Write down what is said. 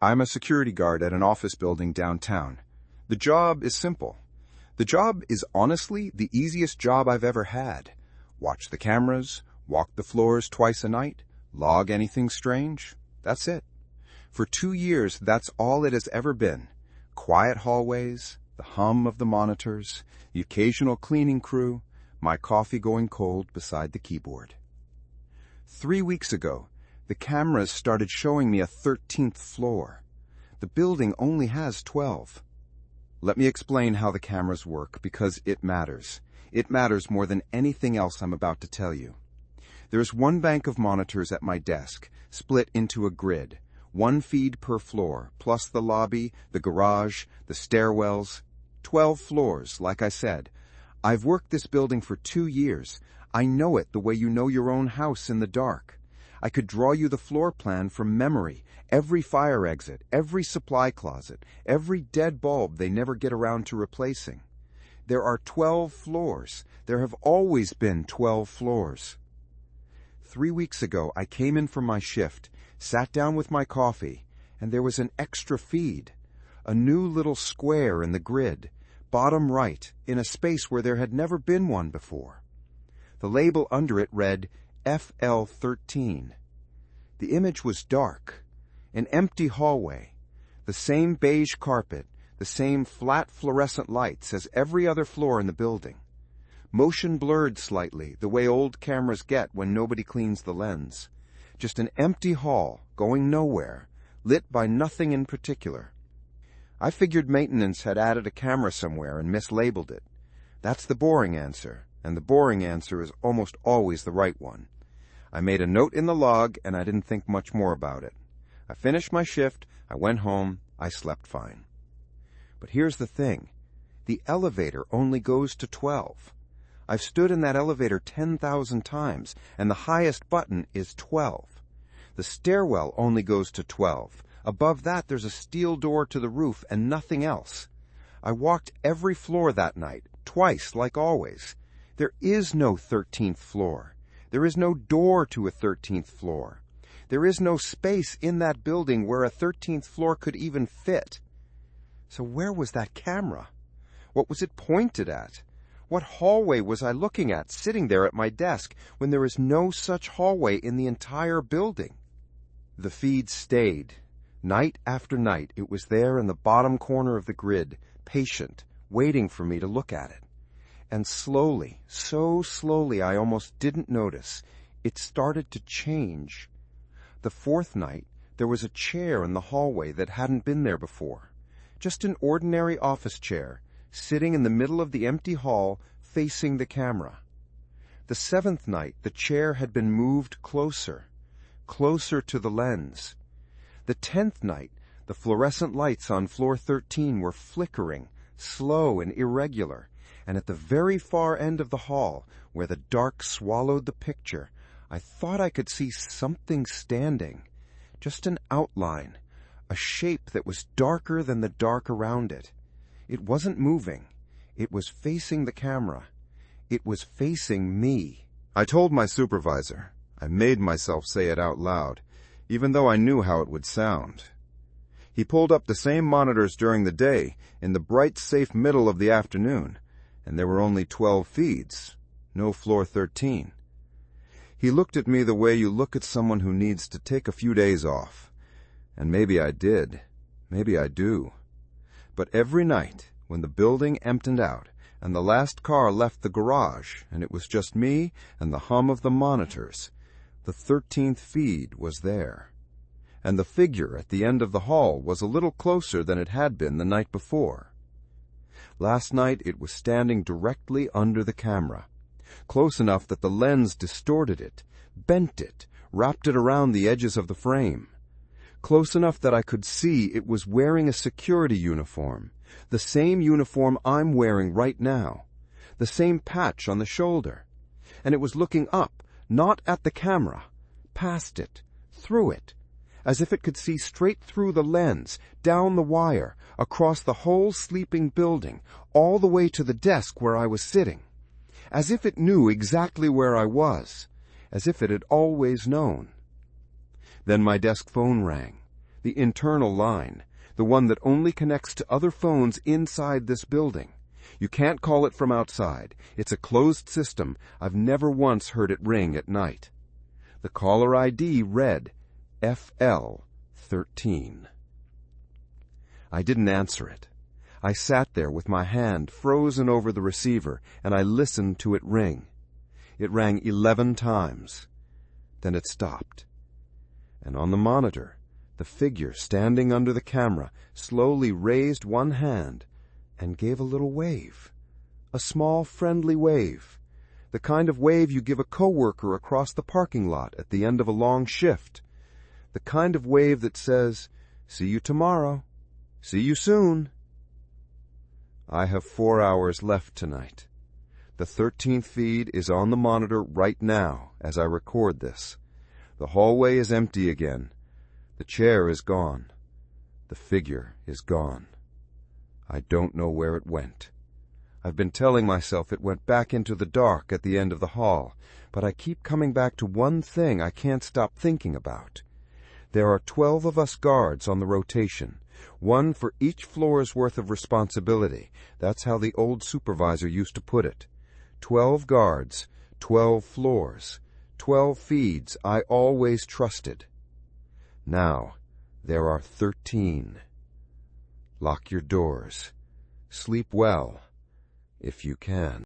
I'm a security guard at an office building downtown. The job is simple. The job is honestly the easiest job I've ever had. Watch the cameras, walk the floors twice a night, log anything strange. That's it. For 2 years, that's all it has ever been. Quiet hallways, the hum of the monitors, the occasional cleaning crew, my coffee going cold beside the keyboard. 3 weeks ago, the cameras started showing me a 13th floor. The building only has 12. Let me explain how the cameras work, because it matters. It matters more than anything else I'm about to tell you. There's one bank of monitors at my desk, split into a grid, 1 feed per floor, plus the lobby, the garage, the stairwells. 12 floors, like I said. I've worked this building for 2 years. I know it the way you know your own house in the dark. I could draw you the floor plan from memory, every fire exit, every supply closet, every dead bulb they never get around to replacing. There are 12 floors. There have always been 12 floors. 3 weeks ago, I came in from my shift, sat down with my coffee, and there was an extra feed, a new little square in the grid, bottom right, in a space where there had never been one before. The label under it read FL13. The image was dark, an empty hallway, the same beige carpet, the same flat fluorescent lights as every other floor in the building. Motion blurred slightly, the way old cameras get when nobody cleans the lens. Just an empty hall, going nowhere, lit by nothing in particular. I figured maintenance had added a camera somewhere and mislabeled it. That's the boring answer, and the boring answer is almost always the right one. I made a note in the log, and I didn't think much more about it. I finished my shift, I went home, I slept fine. But here's the thing. The elevator only goes to 12. I've stood in that elevator 10,000 times, and the highest button is 12. The stairwell only goes to 12. Above that, there's a steel door to the roof and nothing else. I walked every floor that night, twice, like always. There is no 13th floor. There is no door to a 13th floor. There is no space in that building where a 13th floor could even fit. So where was that camera? What was it pointed at? What hallway was I looking at, sitting there at my desk, when there is no such hallway in the entire building? The feed stayed. Night after night, it was there in the bottom corner of the grid, patient, waiting for me to look at it. And slowly, so slowly I almost didn't notice, it started to change. The 4th night, there was a chair in the hallway that hadn't been there before. Just an ordinary office chair, sitting in the middle of the empty hall, facing the camera. The 7th night, the chair had been moved closer, closer to the lens. The 10th night, the fluorescent lights on floor 13 were flickering, slow and irregular, and at the very far end of the hall, where the dark swallowed the picture, I thought I could see something standing, just an outline, a shape that was darker than the dark around it. It wasn't moving. It was facing the camera. It was facing me. I told my supervisor. I made myself say it out loud, even though I knew how it would sound. He pulled up the same monitors during the day, in the bright, safe middle of the afternoon, and there were only 12 feeds, no floor 13. He looked at me the way you look at someone who needs to take a few days off. And maybe I did. Maybe I do. But every night, when the building emptied out, and the last car left the garage, and it was just me and the hum of the monitors, the 13th feed was there. And the figure at the end of the hall was a little closer than it had been the night before. Last night it was standing directly under the camera, close enough that the lens distorted it, bent it, wrapped it around the edges of the frame. Close enough that I could see it was wearing a security uniform, the same uniform I'm wearing right now, the same patch on the shoulder. And it was looking up, not at the camera, past it, through it, as if it could see straight through the lens, down the wire, across the whole sleeping building, all the way to the desk where I was sitting, as if it knew exactly where I was, as if it had always known. Then my desk phone rang. The internal line, the one that only connects to other phones inside this building. You can't call it from outside. It's a closed system. I've never once heard it ring at night. The caller ID read FL13. I didn't answer it. I sat there with my hand frozen over the receiver, and I listened to it ring. It rang 11 times. Then it stopped. And on the monitor, the figure standing under the camera slowly raised one hand and gave a little wave. A small, friendly wave. The kind of wave you give a coworker across the parking lot at the end of a long shift. The kind of wave that says, "See you tomorrow. See you soon." I have 4 hours left tonight. The 13th feed is on the monitor right now as I record this. The hallway is empty again. The chair is gone. The figure is gone. I don't know where it went. I've been telling myself it went back into the dark at the end of the hall, but I keep coming back to one thing I can't stop thinking about. There are 12 of us guards on the rotation, one for each floor's worth of responsibility. That's how the old supervisor used to put it. 12 guards, 12 floors, 12 feeds I always trusted. Now, there are 13. Lock your doors. Sleep well, if you can.